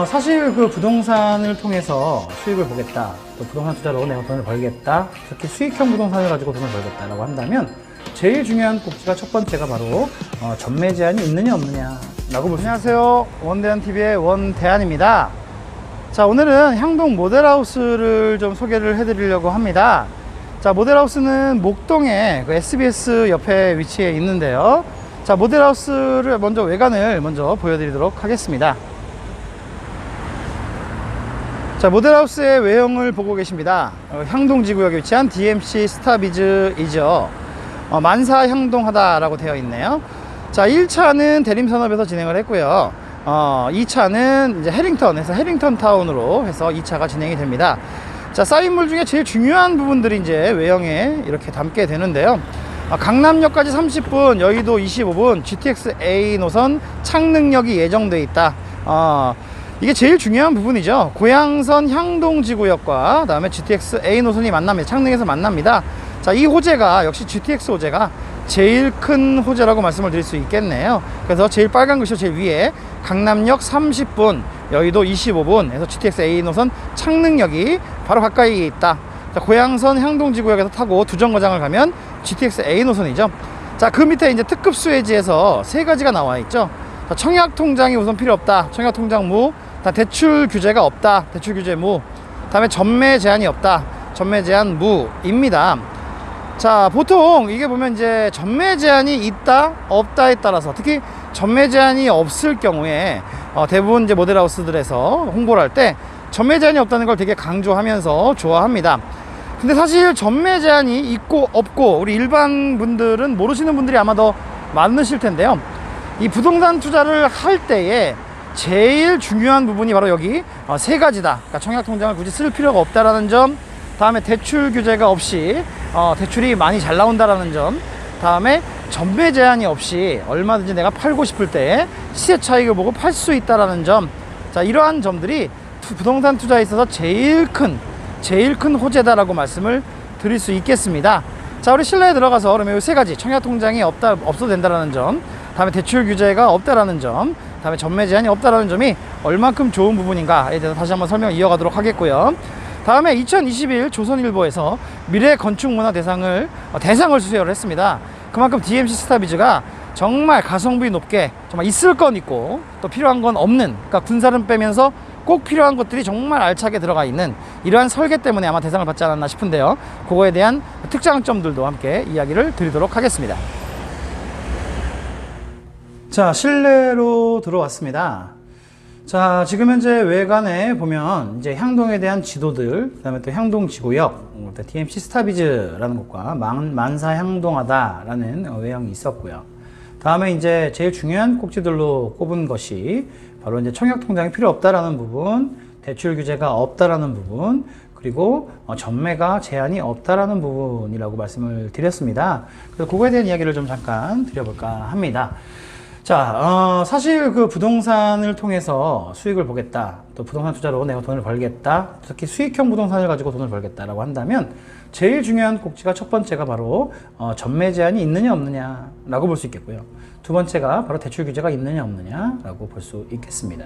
사실 그 부동산을 통해서 수익을 보겠다, 또 부동산 투자로 내가 돈을 벌겠다, 특히 수익형 부동산을 가지고 돈을 벌겠다라고 한다면 제일 중요한 꼭지가 첫 번째가 바로 전매 제한이 있느냐 없느냐라고 볼 수 있습니다. 안녕하세요, 원대한TV의 원대한입니다. 자, 오늘은 향동 모델하우스를 좀 소개를 해드리려고 합니다. 자, 모델하우스는 목동의 그 SBS 옆에 위치해 있는데요. 자, 모델하우스를 먼저 외관을 먼저 보여드리도록 하겠습니다. 자, 모델하우스의 외형을 보고 계십니다. 향동지구역에 위치한 DMC 스타비즈이죠. 만사 향동하다라고 되어 있네요. 자, 1차는 대림산업에서 진행을 했고요. 2차는 이제 해링턴에서 해링턴 타운으로 해서 2차가 진행이 됩니다. 자, 사인물 중에 제일 중요한 부분들이 이제 외형에 이렇게 담게 되는데요. 강남역까지 30분, 여의도 25분, GTX A 노선 착륙역이 예정되어 있다. 이게 제일 중요한 부분이죠. 고양선 향동지구역과 그다음에 GTX A 노선이 만납니다. 착륙에서 만납니다. 자, 이 호재가 역시 GTX 호재가 제일 큰 호재라고 말씀을 드릴 수 있겠네요. 그래서 제일 빨간 글씨로 제일 위에 강남역 30분, 여의도 25분 해서 GTX A 노선 착륙역이 바로 가까이에 있다. 자, 고양선 향동지구역에서 타고 두정거장을 가면 GTX A 노선이죠. 자, 그 밑에 이제 특급 수혜지에서 세 가지가 나와 있죠. 자, 청약 통장이 우선 필요 없다. 청약 통장 무. 대출 규제가 없다. 대출 규제 무. 다음에 전매 제한이 없다. 전매 제한 무입니다. 자, 보통 이게 보면 이제 전매 제한이 있다 없다에 따라서, 특히 전매 제한이 없을 경우에 대부분 이제 모델하우스들에서 홍보를 할 때 전매 제한이 없다는 걸 되게 강조하면서 좋아합니다. 근데 사실 전매 제한이 있고 없고 우리 일반 분들은 모르시는 분들이 아마 더 많으실 텐데요. 이 부동산 투자를 할 때에 제일 중요한 부분이 바로 여기 세 가지다. 그러니까 청약 통장을 굳이 쓸 필요가 없다라는 점, 다음에 대출 규제가 없이 대출이 많이 잘 나온다라는 점, 다음에 전매 제한이 없이 얼마든지 내가 팔고 싶을 때 시세 차익을 보고 팔 수 있다라는 점. 자, 이러한 점들이 부동산 투자에 있어서 제일 큰 호재다라고 말씀을 드릴 수 있겠습니다. 자, 우리 실내에 들어가서 그러면 이 세 가지, 청약 통장이 없어도 된다라는 점, 다음에 대출 규제가 없다라는 점, 다음에 전매 제한이 없다라는 점이 얼만큼 좋은 부분인가에 대해서 다시 한번 설명을 이어가도록 하겠고요. 다음에 2021 조선일보에서 미래 건축 문화 대상을 수여를 했습니다. 그만큼 DMC 스타비즈가 정말 가성비 높게 정말 있을 건 있고 또 필요한 건 없는, 그러니까 군사를 빼면서 꼭 필요한 것들이 정말 알차게 들어가 있는 이러한 설계 때문에 아마 대상을 받지 않았나 싶은데요. 그거에 대한 특장점들도 함께 이야기를 드리도록 하겠습니다. 자, 실내로 들어왔습니다. 자, 지금 현재 외관에 보면 이제 향동에 대한 지도들, 그 다음에 또 향동지구역, DMC 스타비즈라는 곳과 만사 향동하다라는 외형이 있었고요. 다음에 이제 제일 중요한 꼭지들로 꼽은 것이 바로 이제 청약 통장이 필요 없다라는 부분, 대출 규제가 없다라는 부분, 그리고 전매가 제한이 없다라는 부분이라고 말씀을 드렸습니다. 그래서 그거에 대한 이야기를 좀 잠깐 드려볼까 합니다. 자, 사실 그 부동산을 통해서 수익을 보겠다, 또 부동산 투자로 내가 돈을 벌겠다, 특히 수익형 부동산을 가지고 돈을 벌겠다라고 한다면 제일 중요한 꼭지가 첫 번째가 바로 전매 제한이 있느냐 없느냐라고 볼 수 있겠고요. 두 번째가 바로 대출 규제가 있느냐 없느냐라고 볼 수 있겠습니다.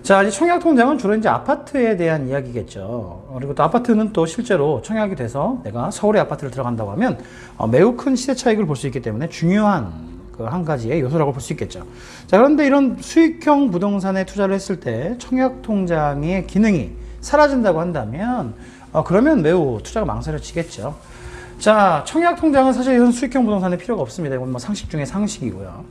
자, 이 청약 통장은 주로 이제 아파트에 대한 이야기겠죠. 그리고 또 아파트는 또 실제로 청약이 돼서 내가 서울의 아파트를 들어간다고 하면 매우 큰 시세 차익을 볼 수 있기 때문에 중요한 한 가지의 요소라고 볼 수 있겠죠. 자, 그런데 이런 수익형 부동산에 투자를 했을 때 청약 통장의 기능이 사라진다고 한다면 그러면 매우 투자가 망설여지겠죠. 자, 청약 통장은 사실 이런 수익형 부동산에 필요가 없습니다. 이건 뭐 상식 중에 상식이고요.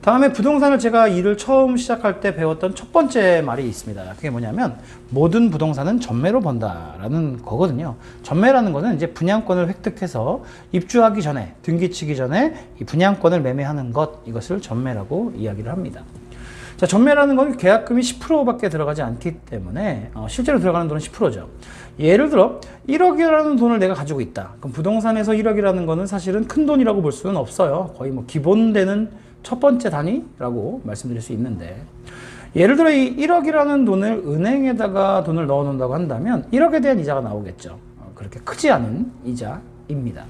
다음에 부동산을 제가 일을 처음 시작할 때 배웠던 첫 번째 말이 있습니다. 그게 뭐냐면 모든 부동산은 전매로 번다라는 거거든요. 전매라는 거는 이제 분양권을 획득해서 입주하기 전에, 등기치기 전에 이 분양권을 매매하는 것, 이것을 전매라고 이야기를 합니다. 자, 전매라는 건 계약금이 10%밖에 들어가지 않기 때문에 실제로 들어가는 돈은 10%죠. 예를 들어 1억이라는 돈을 내가 가지고 있다. 그럼 부동산에서 1억이라는 거는 사실은 큰 돈이라고 볼 수는 없어요. 거의 뭐 기본 되는 첫 번째 단위라고 말씀드릴 수 있는데, 예를 들어 이 1억이라는 돈을 은행에다가 돈을 넣어 놓는다고 한다면 1억에 대한 이자가 나오겠죠. 그렇게 크지 않은 이자입니다.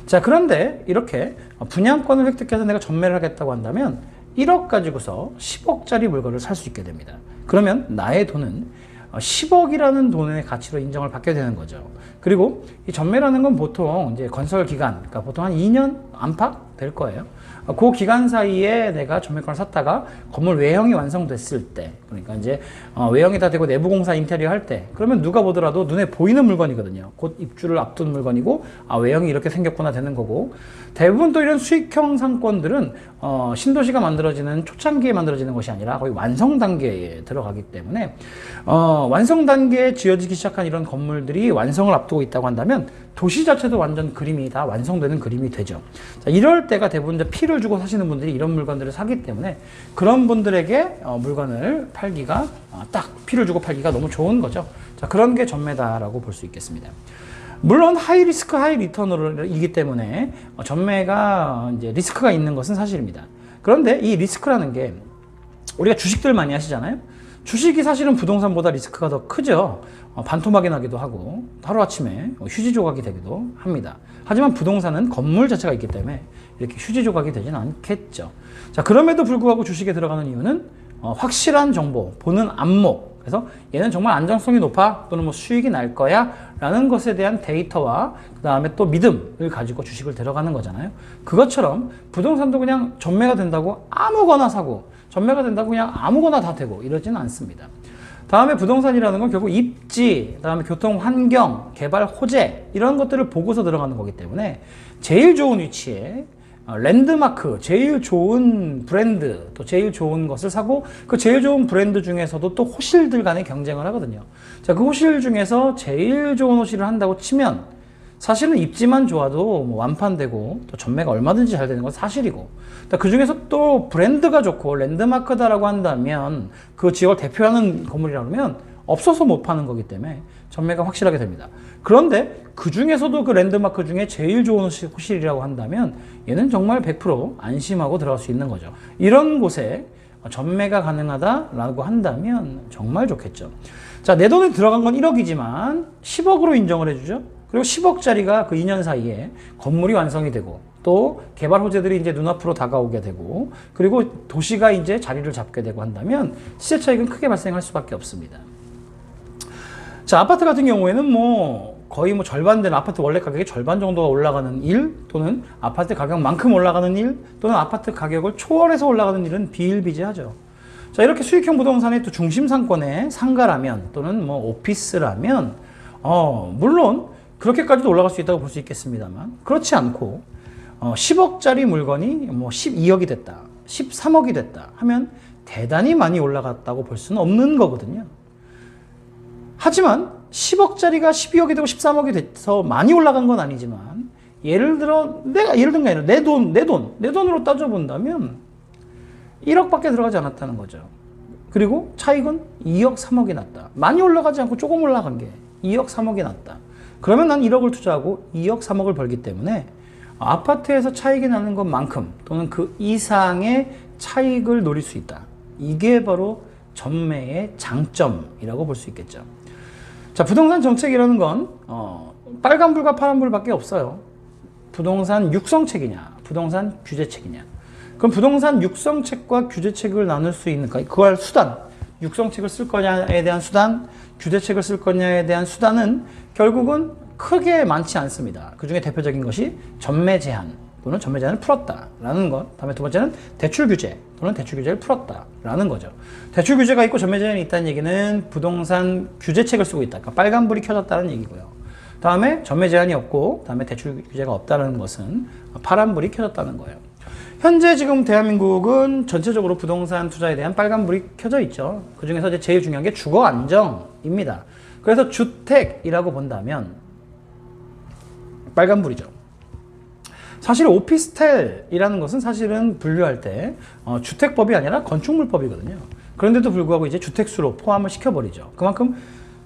자, 그런데 이렇게 분양권을 획득해서 내가 전매를 하겠다고 한다면 1억 가지고서 10억짜리 물건을 살 수 있게 됩니다. 그러면 나의 돈은 10억이라는 돈의 가치로 인정을 받게 되는 거죠. 그리고 이 전매라는 건 보통 이제 건설 기간, 그러니까 보통 한 2년 안팎 될 거예요. 그 기간 사이에 내가 전매권을 샀다가 건물 외형이 완성됐을 때, 그러니까 이제 외형이 다 되고 내부 공사 인테리어 할 때, 그러면 누가 보더라도 눈에 보이는 물건이거든요. 곧 입주를 앞둔 물건이고, 외형이 이렇게 생겼구나 되는 거고, 대부분 또 이런 수익형 상권들은 신도시가 만들어지는 초창기에 만들어지는 것이 아니라 거의 완성 단계에 들어가기 때문에 완성 단계에 지어지기 시작한 이런 건물들이 완성을 앞두고 있다고 한다면 도시 자체도 완전 그림이 다 완성되는 그림이 되죠. 자, 이럴 때가 대부분 이제 피를 주고 사시는 분들이 이런 물건들을 사기 때문에 그런 분들에게 물건을 팔기가 딱 피를 주고 팔기가 너무 좋은 거죠. 자, 그런 게 전매다라고 볼 수 있겠습니다. 물론 하이 리스크 하이 리턴이기 때문에 전매가 이제 리스크가 있는 것은 사실입니다. 그런데 이 리스크라는 게 우리가 주식들 많이 하시잖아요. 주식이 사실은 부동산보다 리스크가 더 크죠. 반토막이 나기도 하고 하루아침에 휴지 조각이 되기도 합니다. 하지만 부동산은 건물 자체가 있기 때문에 이렇게 휴지 조각이 되지는 않겠죠. 자, 그럼에도 불구하고 주식에 들어가는 이유는 확실한 정보, 보는 안목, 그래서 얘는 정말 안정성이 높아 또는 뭐 수익이 날 거야 라는 것에 대한 데이터와 그 다음에 또 믿음을 가지고 주식을 들어가는 거잖아요. 그것처럼 부동산도 그냥 전매가 된다고 아무거나 사고 전매가 된다고 그냥 아무거나 다 되고 이러지는 않습니다. 다음에 부동산이라는 건 결국 입지, 그다음에 교통 환경, 개발 호재 이런 것들을 보고서 들어가는 거기 때문에 제일 좋은 위치에 랜드마크, 제일 좋은 브랜드, 또 제일 좋은 것을 사고 그 제일 좋은 브랜드 중에서도 또 호실들 간의 경쟁을 하거든요. 자, 그 호실 중에서 제일 좋은 호실을 한다고 치면 사실은 입지만 좋아도 뭐 완판되고 또 전매가 얼마든지 잘 되는 건 사실이고 그 중에서 또 브랜드가 좋고 랜드마크다라고 한다면 그 지역을 대표하는 건물이라고 하면 없어서 못 파는 거기 때문에 전매가 확실하게 됩니다. 그런데 그 중에서도 그 랜드마크 중에 제일 좋은 호실이라고 한다면 얘는 정말 100% 안심하고 들어갈 수 있는 거죠. 이런 곳에 전매가 가능하다라고 한다면 정말 좋겠죠. 자, 내 돈에 들어간 건 1억이지만 10억으로 인정을 해주죠. 그리고 10억짜리가 그 2년 사이에 건물이 완성이 되고 또 개발 호재들이 이제 눈앞으로 다가오게 되고 그리고 도시가 이제 자리를 잡게 되고 한다면 시세 차익은 크게 발생할 수밖에 없습니다. 자, 아파트 같은 경우에는 뭐 거의 뭐 절반 되는 아파트 원래 가격의 절반 정도가 올라가는 일 또는 아파트 가격만큼 올라가는 일 또는 아파트 가격을 초월해서 올라가는 일은 비일비재하죠. 자, 이렇게 수익형 부동산의 또 중심 상권의 상가라면 또는 뭐 오피스라면 물론 그렇게까지도 올라갈 수 있다고 볼 수 있겠습니다만 그렇지 않고 10억짜리 물건이 뭐 12억이 됐다, 13억이 됐다 하면 대단히 많이 올라갔다고 볼 수는 없는 거거든요. 하지만 10억짜리가 12억이 되고 13억이 돼서 많이 올라간 건 아니지만 예를 든 게 아니라 내 돈으로 따져본다면 1억밖에 들어가지 않았다는 거죠. 그리고 차익은 2억, 3억이 났다. 많이 올라가지 않고 조금 올라간 게 2억, 3억이 났다. 그러면 난 1억을 투자하고 2억, 3억을 벌기 때문에 아파트에서 차익이 나는 것만큼 또는 그 이상의 차익을 노릴 수 있다. 이게 바로 전매의 장점이라고 볼 수 있겠죠. 자, 부동산 정책이라는 건 빨간불과 파란불밖에 없어요. 부동산 육성책이냐, 부동산 규제책이냐. 그럼 부동산 육성책과 규제책을 나눌 수 있는 그할 수단, 육성책을 쓸 거냐에 대한 수단, 규제책을 쓸 거냐에 대한 수단은 결국은 크게 많지 않습니다. 그 중에 대표적인 것이 전매 제한 또는 전매 제한을 풀었다라는 것. 다음에 두 번째는 대출 규제 또는 대출 규제를 풀었다라는 거죠. 대출 규제가 있고 전매 제한이 있다는 얘기는 부동산 규제책을 쓰고 있다. 그러니까 빨간불이 켜졌다는 얘기고요. 다음에 전매 제한이 없고 다음에 대출 규제가 없다는 것은 파란불이 켜졌다는 거예요. 현재 지금 대한민국은 전체적으로 부동산 투자에 대한 빨간불이 켜져 있죠. 그 중에서 이제 제일 중요한 게 주거 안정입니다. 그래서 주택이라고 본다면 빨간불이죠. 사실 오피스텔이라는 것은 사실은 분류할 때 주택법이 아니라 건축물법이거든요. 그런데도 불구하고 이제 주택수로 포함을 시켜버리죠. 그만큼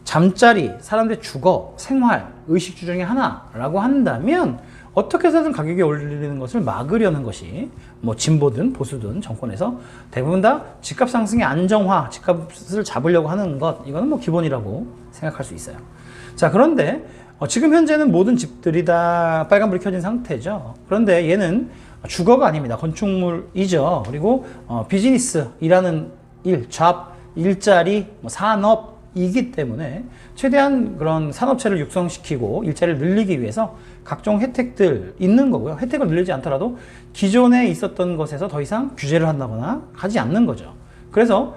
잠자리, 사람들의 주거, 생활, 의식주 중에 하나라고 한다면 어떻게 해서든 가격이 올리는 것을 막으려는 것이 뭐 진보든 보수든 정권에서 대부분 다 집값 상승의 안정화, 집값을 잡으려고 하는 것, 이거는 뭐 기본이라고 생각할 수 있어요. 자, 그런데 지금 현재는 모든 집들이 다 빨간불이 켜진 상태죠. 그런데 얘는 주거가 아닙니다. 건축물이죠. 그리고 비즈니스, 일하는 일, 잡, 일자리, 뭐 산업이기 때문에 최대한 그런 산업체를 육성시키고 일자리를 늘리기 위해서 각종 혜택들 있는 거고요. 혜택을 늘리지 않더라도 기존에 있었던 것에서 더 이상 규제를 한다거나 하지 않는 거죠. 그래서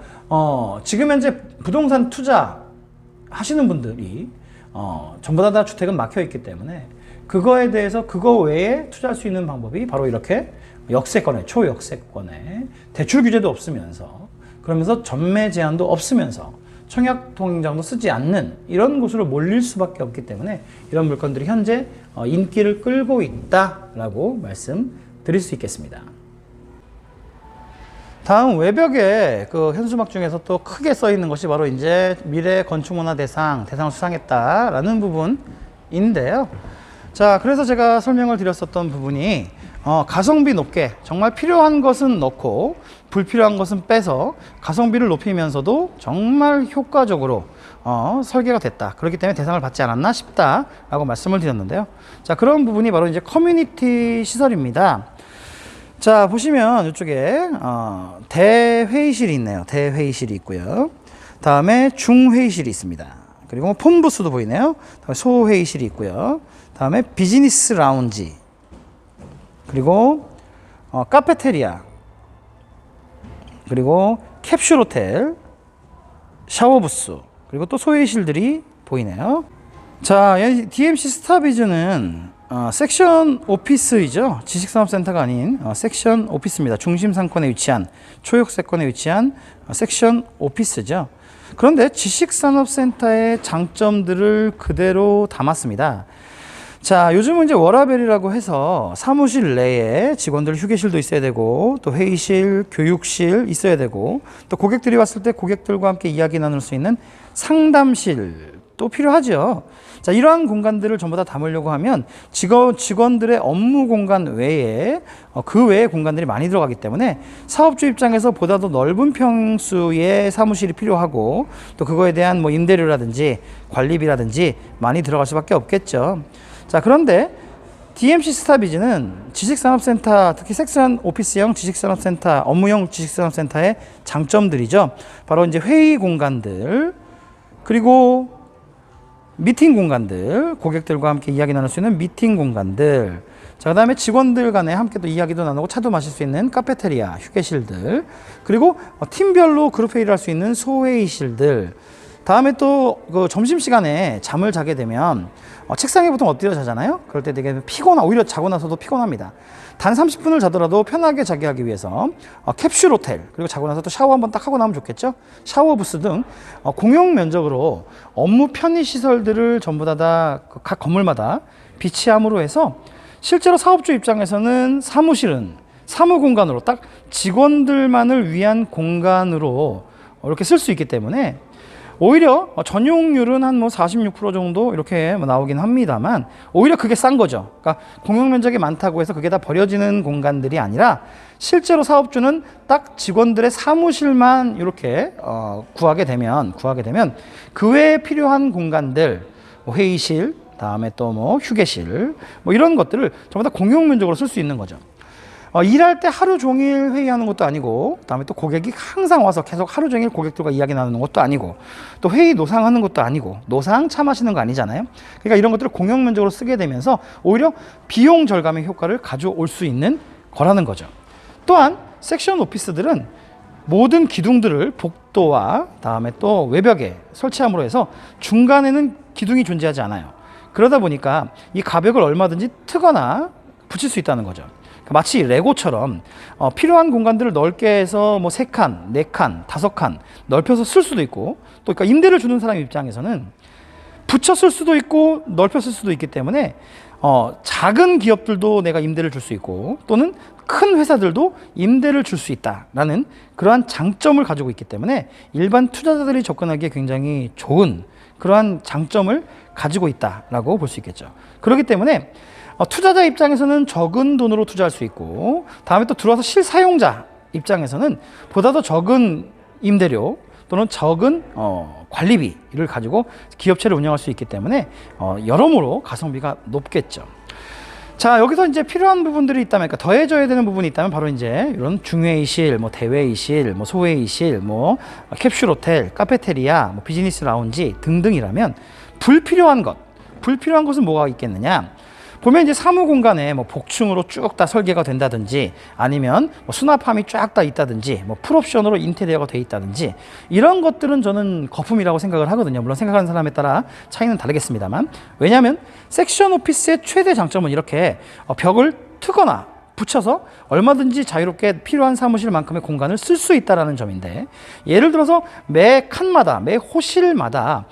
지금 현재 부동산 투자 하시는 분들이 전부 다 주택은 막혀 있기 때문에 그거에 대해서 그거 외에 투자할 수 있는 방법이 바로 이렇게 역세권에, 초역세권에 대출 규제도 없으면서, 그러면서 전매 제한도 없으면서 청약 통장도 쓰지 않는 이런 곳으로 몰릴 수밖에 없기 때문에 이런 물건들이 현재 인기를 끌고 있다라고 말씀드릴 수 있겠습니다. 다음 외벽에 그 현수막 중에서 또 크게 써 있는 것이 바로 이제 미래 건축문화 대상을 수상했다라는 부분인데요. 자, 그래서 제가 설명을 드렸었던 부분이 가성비 높게 정말 필요한 것은 넣고 불필요한 것은 빼서 가성비를 높이면서도 정말 효과적으로 설계가 됐다. 그렇기 때문에 대상을 받지 않았나 싶다라고 말씀을 드렸는데요. 자, 그런 부분이 바로 이제 커뮤니티 시설입니다. 자, 보시면 이쪽에 대회의실이 있네요. 대회의실이 있고요. 다음에 중회의실이 있습니다. 그리고 폰부스도 보이네요. 다음에 소회의실이 있고요. 다음에 비즈니스 라운지, 그리고 카페테리아, 그리고 캡슐 호텔, 샤워부스, 그리고 또 소회의실들이 보이네요. 자, DMC 스타비즈는 섹션 오피스이죠. 지식산업센터가 아닌 섹션 오피스입니다. 중심 상권에 위치한, 초역세권에 위치한 섹션 오피스죠. 그런데 지식산업센터의 장점들을 그대로 담았습니다. 자, 요즘은 이제 워라밸이라고 해서 사무실 내에 직원들 휴게실도 있어야 되고, 또 회의실, 교육실 있어야 되고, 또 고객들이 왔을 때 고객들과 함께 이야기 나눌 수 있는 상담실도 필요하죠. 자, 이러한 공간들을 전부 다 담으려고 하면 직원들의 업무 공간 외에 그 외의 공간들이 많이 들어가기 때문에 사업주 입장에서 보다 더 넓은 평수의 사무실이 필요하고, 또 그거에 대한 뭐 임대료라든지 관리비라든지 많이 들어갈 수밖에 없겠죠. 자, 그런데 DMC 스타비즈는 지식산업센터, 특히 섹션 오피스형 지식산업센터, 업무형 지식산업센터의 장점들이죠. 바로 이제 회의 공간들, 그리고 미팅 공간들, 고객들과 함께 이야기 나눌 수 있는 미팅 공간들, 자, 그 다음에 직원들 간에 함께 또 이야기도 나누고 차도 마실 수 있는 카페테리아, 휴게실들, 그리고 팀별로 그룹 회의를 할 수 있는 소회의실들, 다음에 또 그 점심시간에 잠을 자게 되면 책상에 보통 엎드려 자잖아요. 그럴 때 되게 오히려 자고 나서도 피곤합니다. 단 30분을 자더라도 편하게 자게 하기 위해서 캡슐 호텔, 그리고 자고 나서 또 샤워 한번 딱 하고 나면 좋겠죠. 샤워 부스 등 공용 면적으로 업무 편의 시설들을 전부 다 각 건물마다 비치함으로 해서 실제로 사업주 입장에서는 사무실은 사무 공간으로 딱 직원들만을 위한 공간으로 이렇게 쓸 수 있기 때문에 오히려 전용률은 한 뭐 46% 정도 이렇게 나오긴 합니다만, 오히려 그게 싼 거죠. 그러니까 공용 면적이 많다고 해서 그게 다 버려지는 공간들이 아니라 실제로 사업주는 딱 직원들의 사무실만 이렇게 구하게 되면 그 외에 필요한 공간들, 뭐 회의실, 다음에 또 뭐 휴게실, 뭐 이런 것들을 전부 다 공용 면적으로 쓸 수 있는 거죠. 일할 때 하루 종일 회의하는 것도 아니고, 다음에 또 고객이 항상 와서 계속 하루 종일 고객들과 이야기 나누는 것도 아니고, 또 회의 노상하는 것도 아니고, 노상 차 마시는 거 아니잖아요. 그러니까 이런 것들을 공용 면적으로 쓰게 되면서 오히려 비용 절감의 효과를 가져올 수 있는 거라는 거죠. 또한 섹션 오피스들은 모든 기둥들을 복도와 다음에 또 외벽에 설치함으로 해서 중간에는 기둥이 존재하지 않아요. 그러다 보니까 이 가벽을 얼마든지 트거나 붙일 수 있다는 거죠. 마치 레고처럼 필요한 공간들을 넓게 해서 뭐 3칸, 4칸, 5칸 넓혀서 쓸 수도 있고, 또 그러니까 임대를 주는 사람 입장에서는 붙여 쓸 수도 있고 넓혀 쓸 수도 있기 때문에 작은 기업들도 내가 임대를 줄 수 있고, 또는 큰 회사들도 임대를 줄 수 있다라는 그러한 장점을 가지고 있기 때문에 일반 투자자들이 접근하기에 굉장히 좋은 그러한 장점을 가지고 있다라고 볼 수 있겠죠. 그렇기 때문에 투자자 입장에서는 적은 돈으로 투자할 수 있고, 다음에 또 들어와서 실사용자 입장에서는 보다 더 적은 임대료 또는 적은 관리비를 가지고 기업체를 운영할 수 있기 때문에 여러모로 가성비가 높겠죠. 자, 여기서 이제 필요한 부분들이 있다면, 그러니까 더해져야 되는 부분이 있다면 바로 이제 이런 중회의실, 뭐 대회의실, 뭐 소회의실, 뭐 캡슐 호텔, 카페테리아, 뭐 비즈니스 라운지 등등이라면 불필요한 것은 뭐가 있겠느냐? 보면 이제 사무 공간에 뭐 복층으로 쭉 다 설계가 된다든지, 아니면 뭐 수납함이 쫙 다 있다든지, 뭐 풀옵션으로 인테리어가 돼 있다든지, 이런 것들은 저는 거품이라고 생각을 하거든요. 물론 생각하는 사람에 따라 차이는 다르겠습니다만, 왜냐하면 섹션 오피스의 최대 장점은 이렇게 벽을 트거나 붙여서 얼마든지 자유롭게 필요한 사무실만큼의 공간을 쓸 수 있다는 점인데, 예를 들어서 매 칸마다, 매 호실마다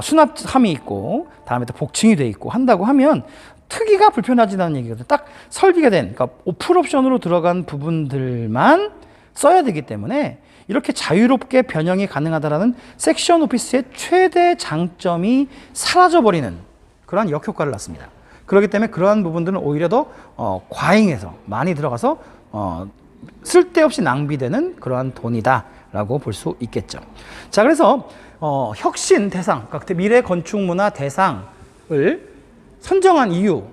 수납함이 있고 다음에 또 복층이 돼 있고 한다고 하면 트기가 불편하지는 얘기거든요. 딱 설계가 된, 그러니까 풀옵션으로 들어간 부분들만 써야 되기 때문에 이렇게 자유롭게 변형이 가능하다라는 섹션 오피스의 최대 장점이 사라져버리는 그러한 역효과를 낳습니다. 그렇기 때문에 그러한 부분들은 오히려 더 과잉해서 많이 들어가서 쓸데없이 낭비되는 그러한 돈이다라고 볼 수 있겠죠. 자, 그래서 혁신 대상, 그러니까 미래 건축 문화 대상을 선정한 이유,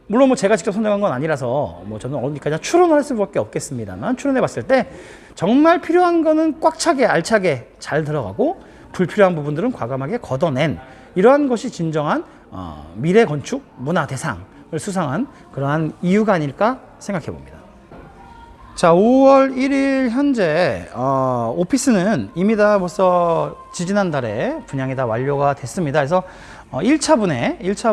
물론 뭐 제가 직접 선정한 건 아니라서 뭐 저는 어디까지 추론을 할 수밖에 없겠습니다만, 추론해 봤을 때 정말 필요한 거는 꽉 차게 알차게 잘 들어가고 불필요한 부분들은 과감하게 걷어낸, 이러한 것이 진정한 미래 건축 문화 대상을 수상한 그러한 이유가 아닐까 생각해 봅니다. 자, 5월 1일 현재 오피스는 이미 다 벌써 지지난달에 분양이 다 완료가 됐습니다. 그래서 1차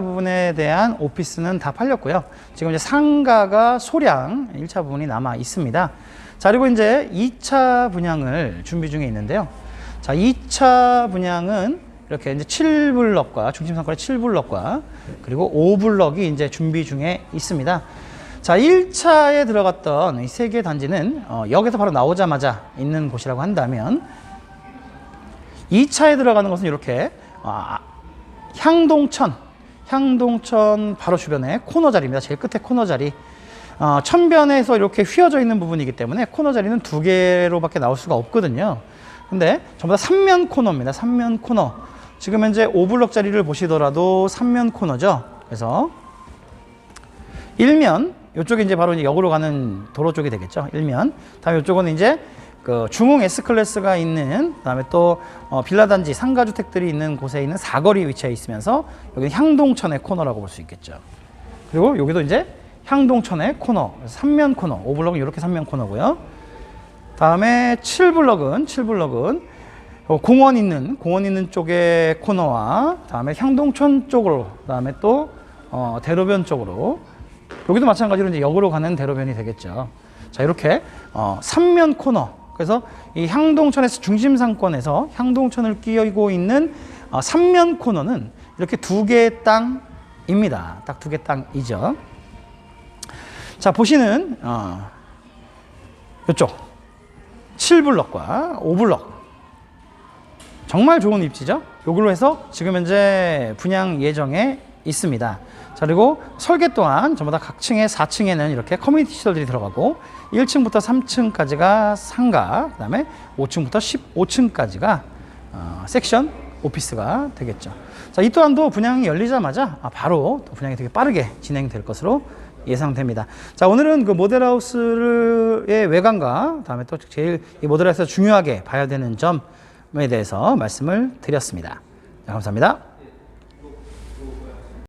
부분에 대한 오피스는 다 팔렸고요. 지금 이제 상가가 소량 1차 부분이 남아 있습니다. 자, 그리고 이제 2차 분양을 준비 중에 있는데요. 자, 2차 분양은 이렇게 이제 7블럭과 중심 상권의 7블럭과 그리고 5블럭이 이제 준비 중에 있습니다. 자, 1차에 들어갔던 이 3개 단지는 여기서 바로 나오자마자 있는 곳이라고 한다면, 2차에 들어가는 것은 이렇게 향동천 바로 주변에 코너 자리입니다. 제일 끝에 코너 자리. 천변에서 이렇게 휘어져 있는 부분이기 때문에 코너 자리는 2개로밖에 나올 수가 없거든요. 근데 전부 다 3면 코너입니다. 3면 코너. 지금 현재 5블럭 자리를 보시더라도 3면 코너죠. 그래서 1면, 이쪽이 이제 바로 역으로 가는 도로 쪽이 되겠죠. 1면. 다음에 이쪽은 이제 그 중흥 S클래스가 있는, 그다음에 또 빌라 단지, 상가 주택들이 있는 곳에 있는 사거리 위치해 있으면서 여기는 향동천의 코너라고 볼 수 있겠죠. 그리고 여기도 이제 향동천의 코너, 3면 코너, 5블럭은 이렇게 3면 코너고요. 다음에 7블럭은 공원 있는 쪽의 코너와 다음에 향동천 쪽으로, 다음에 또 대로변 쪽으로, 여기도 마찬가지로 이제 역으로 가는 대로변이 되겠죠. 자, 이렇게 3면 코너. 그래서 이 향동천에서 중심 상권에서 향동천을 끼고 있는 3면 코너는 이렇게 2개의 땅입니다. 딱 2개 땅이죠. 자, 보시는 이쪽 7블럭과 5블럭 정말 좋은 입지죠. 요걸로 해서 지금 현재 분양 예정에 있습니다. 자, 그리고 설계 또한 전부 다 각 층에 4층에는 이렇게 커뮤니티 시설들이 들어가고 1층부터 3층까지가 상가, 그 다음에 5층부터 15층까지가 섹션 오피스가 되겠죠. 자, 이 또한도 분양이 열리자마자 바로 또 분양이 되게 빠르게 진행될 것으로 예상됩니다. 자, 오늘은 그 모델하우스의 외관과 다음에 또 제일 이 모델하우스에서 중요하게 봐야 되는 점에 대해서 말씀을 드렸습니다. 자, 감사합니다.